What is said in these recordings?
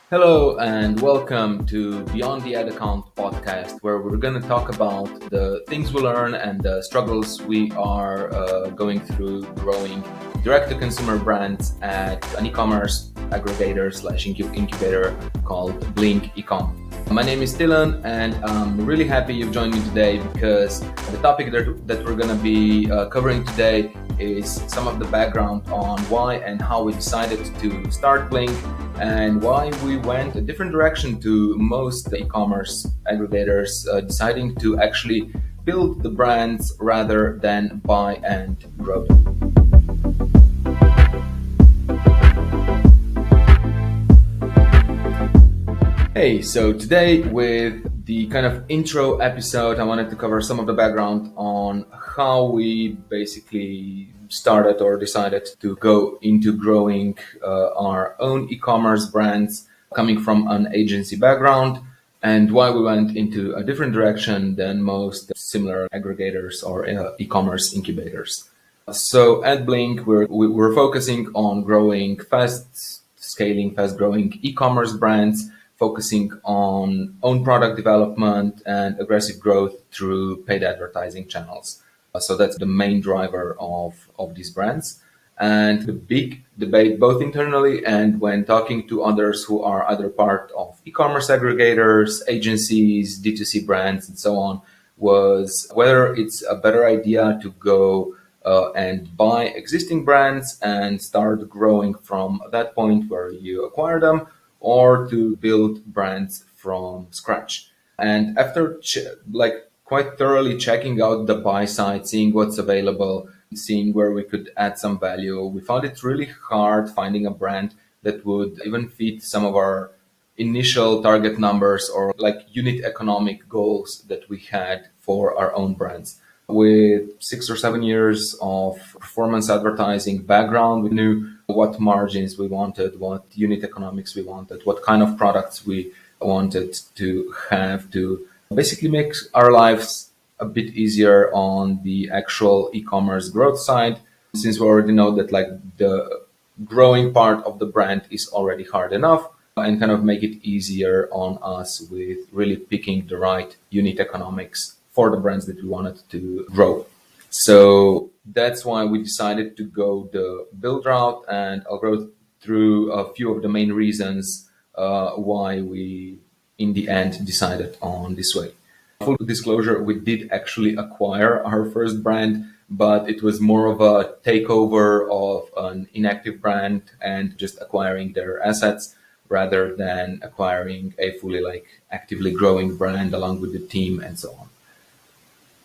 Hello and welcome to Beyond the Ad Account podcast, where we're going to talk about the things we learn and the struggles we are going through growing direct-to-consumer brands at an e-commerce aggregator slash incubator called Blink Ecom. My name is Dylan, and I'm really happy you've joined me today because the topic that we're going to be covering today is some of the background on why and how we decided to start Blink and why we went a different direction to most e-commerce aggregators, deciding to actually build the brands rather than buy and grow them. Hey, so today with the kind of intro episode, I wanted to cover some of the background on how we basically started or decided to go into growing our own e-commerce brands coming from an agency background and why we went into a different direction than most similar aggregators or e-commerce incubators. So at Blink, we're focusing on growing fast growing e-commerce brands, focusing on own product development and aggressive growth through paid advertising channels. So that's the main driver of these brands. And the big debate, both internally and when talking to others who are either part of e-commerce aggregators, agencies, D2C brands, and so on, was whether it's a better idea to go and buy existing brands and start growing from that point where you acquire them, or to build brands from scratch. And after quite thoroughly checking out the buy side, seeing what's available, seeing where we could add some value, we found it really hard finding a brand that would even fit some of our initial target numbers or like unit economic goals that we had for our own brands. With 6 or 7 years of performance advertising background, we knew what margins we wanted, what unit economics we wanted, what kind of products we wanted to have to basically make our lives a bit easier on the actual e-commerce growth side, since we already know that like the growing part of the brand is already hard enough, and kind of make it easier on us with really picking the right unit economics for the brands that we wanted to grow. So that's why we decided to go the build route, and I'll go through a few of the main reasons why we in the end decided on this way. Full disclosure, we did actually acquire our first brand, but it was more of a takeover of an inactive brand and just acquiring their assets rather than acquiring a fully like actively growing brand along with the team and so on.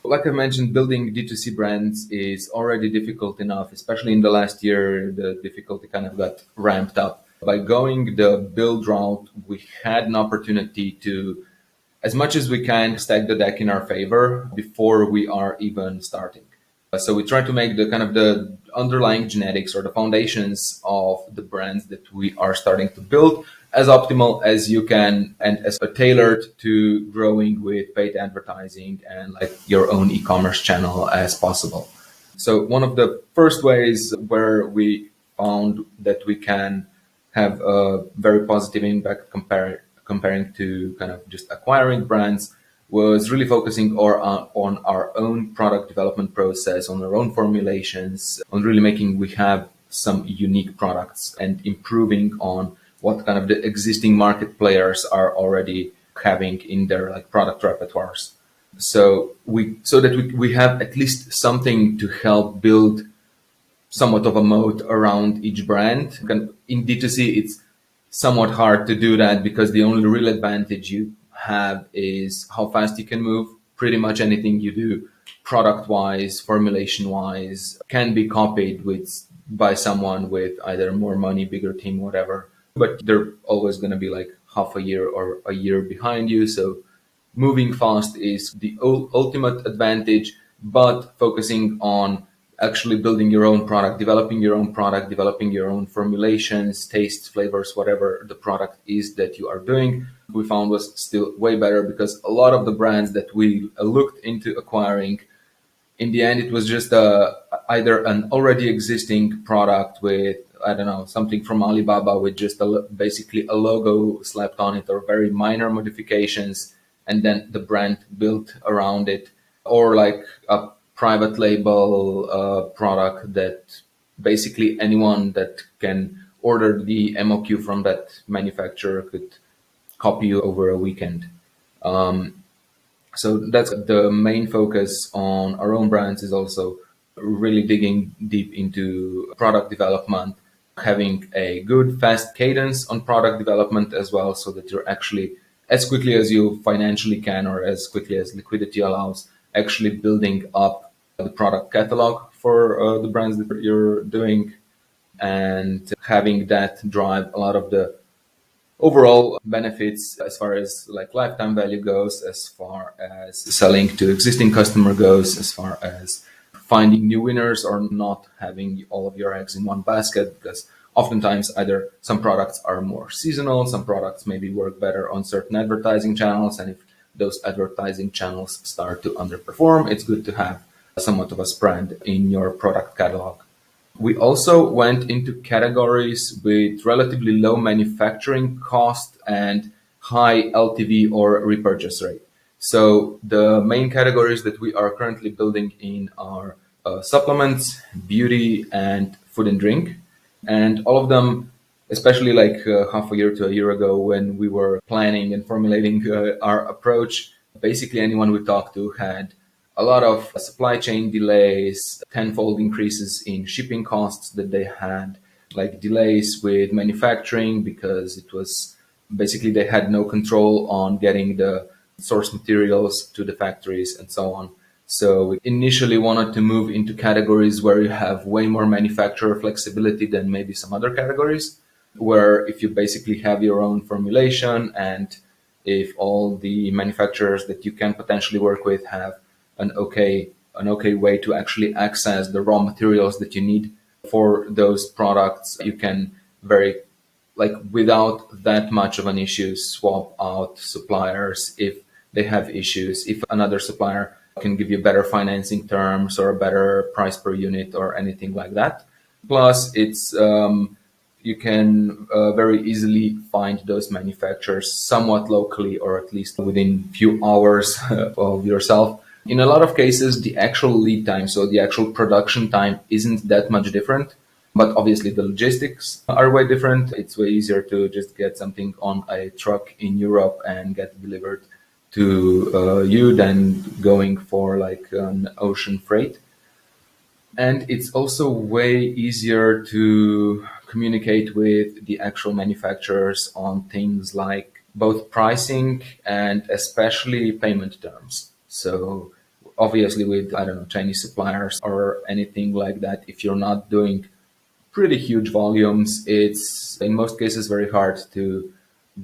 Like I mentioned, building D2C brands is already difficult enough, especially in the last year, the difficulty kind of got ramped up. By going the build route, we had an opportunity to, as much as we can, stack the deck in our favor before we are even starting. So we try to make the kind of the underlying genetics or the foundations of the brands that we are starting to build as optimal as you can and as tailored to growing with paid advertising and like your own e-commerce channel as possible. So one of the first ways where we found that we can have a very positive impact comparing to kind of just acquiring brands was really focusing on our own product development process, on our own formulations, on really making we have some unique products and improving on what kind of the existing market players are already having in their like product repertoires. So that we have at least something to help build somewhat of a moat around each brand. In D2C, it's somewhat hard to do that because the only real advantage you have is how fast you can move. Pretty much anything you do product wise, formulation wise, can be copied by someone with either more money, bigger team, whatever. But they're always going to be like half a year or a year behind you. So moving fast is the ultimate advantage, but focusing on actually building your own product, developing your own formulations, tastes, flavors, whatever the product is that you are doing, we found was still way better because a lot of the brands that we looked into acquiring, in the end, it was just either an already existing product with I don't know, something from Alibaba with just basically a logo slapped on it or very minor modifications, and then the brand built around it, or like a private label product that basically anyone that can order the MOQ from that manufacturer could copy over a weekend. So that's the main focus on our own brands, is also really digging deep into product development, having a good fast cadence on product development as well, so that you're actually, as quickly as you financially can or as quickly as liquidity allows, actually building up the product catalog for the brands that you're doing, and having that drive a lot of the overall benefits as far as like lifetime value goes, as far as selling to existing customer goes, as far as finding new winners or not having all of your eggs in one basket, because oftentimes either some products are more seasonal, some products maybe work better on certain advertising channels, and if those advertising channels start to underperform, it's good to have somewhat of a spread in your product catalog. We also went into categories with relatively low manufacturing cost and high LTV or repurchase rate. So the main categories that we are currently building in are supplements, beauty, and food and drink. And all of them, especially like half a year to a year ago when we were planning and formulating our approach, basically anyone we talked to had a lot of supply chain delays, tenfold increases in shipping costs that they had, like delays with manufacturing because it was basically they had no control on getting the source materials to the factories and so on. So we initially wanted to move into categories where you have way more manufacturer flexibility than maybe some other categories, where if you basically have your own formulation and if all the manufacturers that you can potentially work with have an okay way to actually access the raw materials that you need for those products, you can very like without that much of an issue swap out suppliers if they have issues, if another supplier can give you better financing terms or a better price per unit or anything like that. Plus it's you can very easily find those manufacturers somewhat locally or at least within few hours of yourself. In a lot of cases, the actual lead time, so the actual production time, isn't that much different. But obviously, the logistics are way different. It's way easier to just get something on a truck in Europe and get delivered to you than going for like an ocean freight. And it's also way easier to communicate with the actual manufacturers on things like both pricing and especially payment terms. So obviously with, I don't know, Chinese suppliers or anything like that, if you're not doing pretty huge volumes, it's in most cases very hard to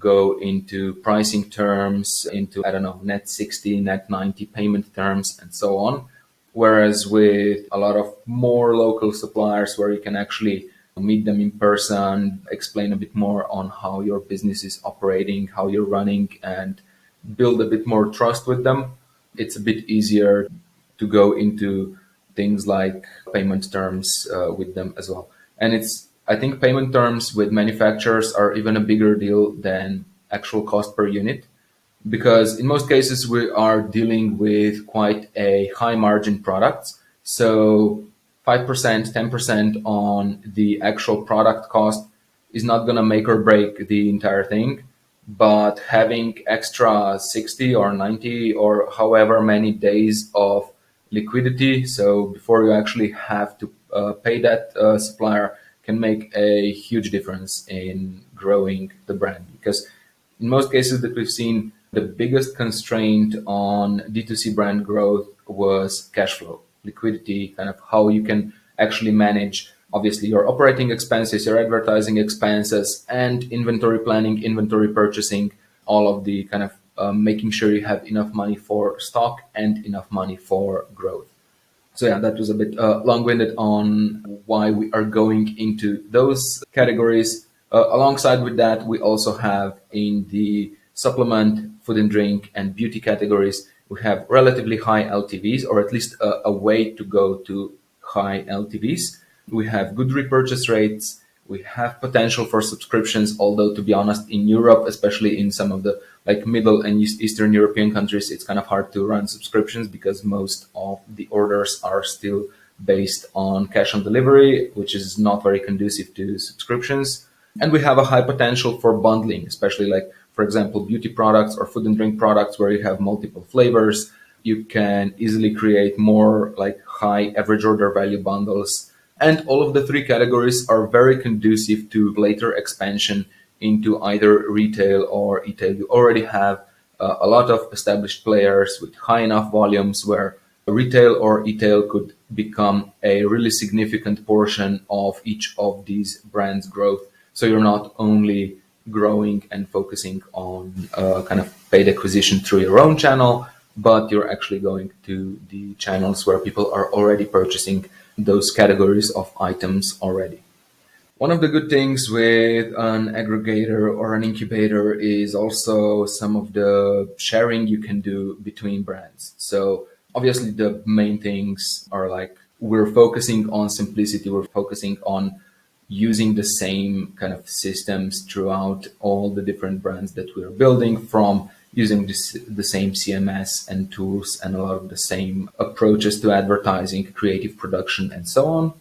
go into pricing terms, into, I don't know, net 60, net 90 payment terms and so on. Whereas with a lot of more local suppliers where you can actually meet them in person, explain a bit more on how your business is operating, how you're running, and build a bit more trust with them, it's a bit easier to go into things like payment terms with them as well. And I think payment terms with manufacturers are even a bigger deal than actual cost per unit, because in most cases we are dealing with quite a high margin products. So 5%, 10% on the actual product cost is not going to make or break the entire thing. But having extra 60 or 90 or however many days of liquidity, so before you actually have to pay that supplier, can make a huge difference in growing the brand. Because in most cases that we've seen, the biggest constraint on D2C brand growth was cash flow, liquidity, kind of how you can actually manage, obviously, your operating expenses, your advertising expenses, and inventory planning, inventory purchasing, all of the kind of making sure you have enough money for stock and enough money for growth. So yeah, that was a bit long-winded on why we are going into those categories. Alongside with that, we also have in the supplement, food and drink, and beauty categories, we have relatively high LTVs, or at least a way to go to high LTVs. We have good repurchase rates. We have potential for subscriptions, although to be honest, in Europe, especially in some of the like Middle and Eastern European countries, it's kind of hard to run subscriptions because most of the orders are still based on cash on delivery, which is not very conducive to subscriptions. And we have a high potential for bundling, especially like, for example, beauty products or food and drink products where you have multiple flavors. You can easily create more like high average order value bundles. And all of the three categories are very conducive to later expansion into either retail or e-tail. You already have a lot of established players with high enough volumes where retail or e-tail could become a really significant portion of each of these brands' growth. So you're not only growing and focusing on kind of paid acquisition through your own channel, but you're actually going to the channels where people are already purchasing those categories of items already. One of the good things with an aggregator or an incubator is also some of the sharing you can do between brands. So obviously the main things are like we're focusing on simplicity, we're focusing on using the same kind of systems throughout all the different brands that we're building, from using the same CMS and tools and a lot of the same approaches to advertising, creative production, and so on.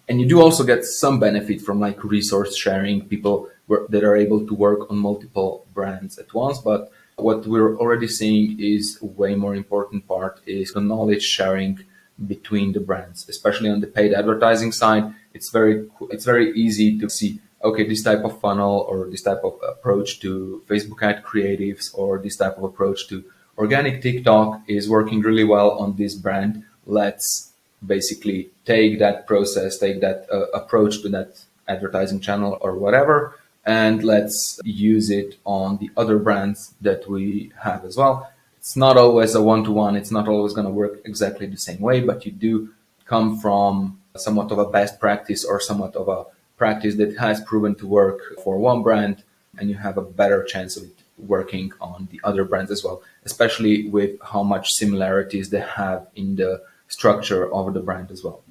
And you do also get some benefit from like resource sharing, people that are able to work on multiple brands at once. But what we're already seeing is a way more important part is the knowledge sharing between the brands, especially on the paid advertising side. It's very easy to see, okay, this type of funnel or this type of approach to Facebook ad creatives or this type of approach to organic TikTok is working really well on this brand. Let's basically take that process, take that approach to that advertising channel or whatever, and let's use it on the other brands that we have as well. It's not always a one-to-one. It's not always going to work exactly the same way, but you do come from somewhat of a best practice or somewhat of a practice that has proven to work for one brand, and you have a better chance of it working on the other brands as well, especially with how much similarities they have in the structure of the brand as well.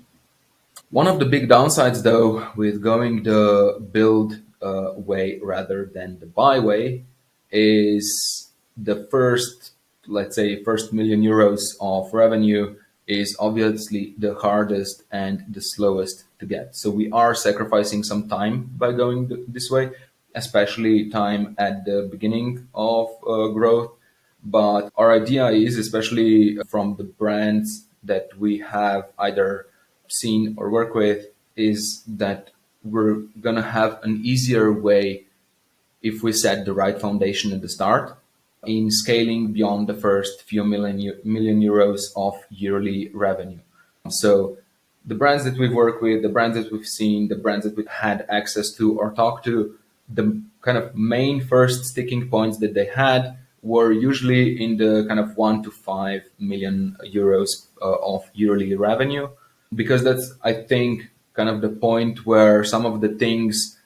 One of the big downsides, though, with going the build way rather than the buy way is the first million euros of revenue is obviously the hardest and the slowest to get. So we are sacrificing some time by going this way, especially time at the beginning of growth. But our idea is, especially from the brands that we have either seen or work with, is that we're going to have an easier way if we set the right foundation at the start in scaling beyond the first few million euros of yearly revenue. So the brands that we've worked with, the brands that we've seen, the brands that we've had access to or talked to, the kind of main first sticking points that they had were usually in the kind of 1 to 5 million euros of yearly revenue, because that's, I think, kind of the point where some of the things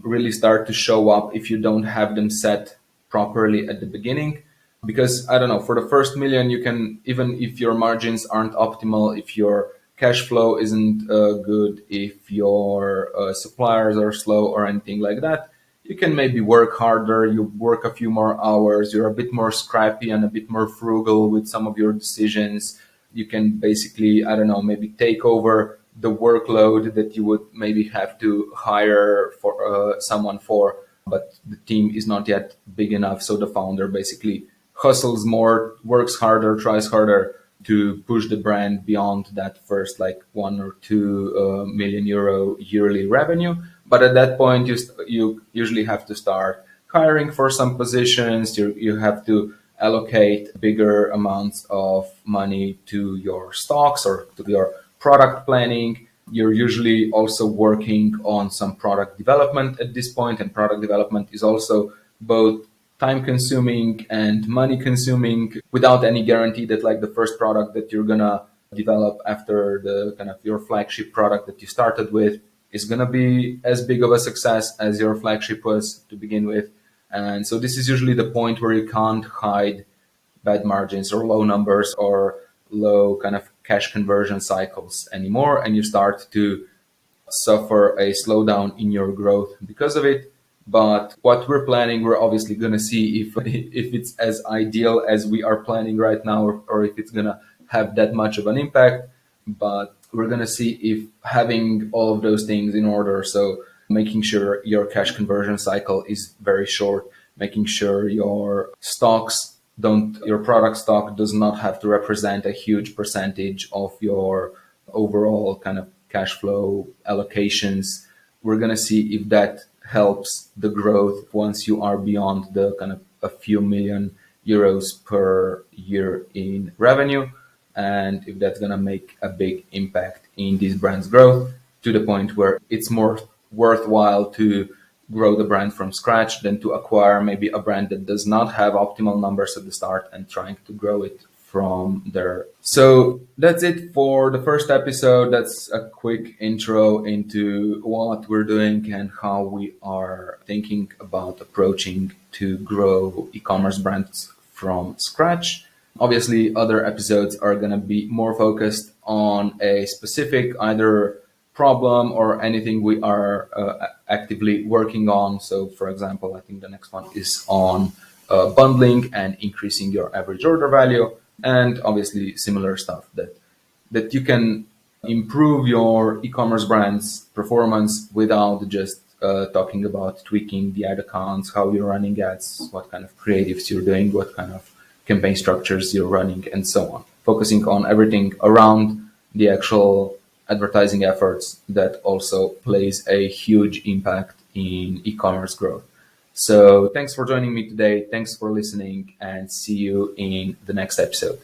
really start to show up if you don't have them set properly at the beginning. Because I don't know, for the first million, you can, even if your margins aren't optimal, if your cash flow isn't good, if your suppliers are slow or anything like that, you can maybe work harder, you work a few more hours, you're a bit more scrappy and a bit more frugal with some of your decisions. You can basically, I don't know, maybe take over the workload that you would maybe have to hire for someone for, but the team is not yet big enough. So the founder basically hustles more, works harder, tries harder to push the brand beyond that first like 1 or 2 million euro yearly revenue. But at that point, you usually have to start hiring for some positions. You have to allocate bigger amounts of money to your stocks or to your product planning. You're usually also working on some product development at this point, and product development is also both time consuming and money consuming, without any guarantee that like the first product that you're gonna develop after the kind of your flagship product that you started with is gonna be as big of a success as your flagship was to begin with. And so this is usually the point where you can't hide bad margins or low numbers or low kind of cash conversion cycles anymore, and you start to suffer a slowdown in your growth because of it. But what we're planning, we're obviously going to see if it's as ideal as we are planning right now, or if it's going to have that much of an impact. But we're going to see if having all of those things in order, so making sure your cash conversion cycle is very short, making sure your product stock does not have to represent a huge percentage of your overall kind of cash flow allocations. We're going to see if that helps the growth once you are beyond the kind of a few million euros per year in revenue, and if that's going to make a big impact in this brand's growth to the point where it's more worthwhile to grow the brand from scratch than to acquire maybe a brand that does not have optimal numbers at the start and trying to grow it from there. So that's it for the first episode. That's a quick intro into what we're doing and how we are thinking about approaching to grow e-commerce brands from scratch. Obviously, other episodes are going to be more focused on a specific either problem or anything we are actively working on. So, for example, I think the next one is on bundling and increasing your average order value, and obviously similar stuff that you can improve your e-commerce brand's performance without just talking about tweaking the ad accounts, how you're running ads, what kind of creatives you're doing, what kind of campaign structures you're running, and so on. Focusing on everything around the actual advertising efforts that also plays a huge impact in e-commerce growth. So thanks for joining me today. Thanks for listening, and see you in the next episode.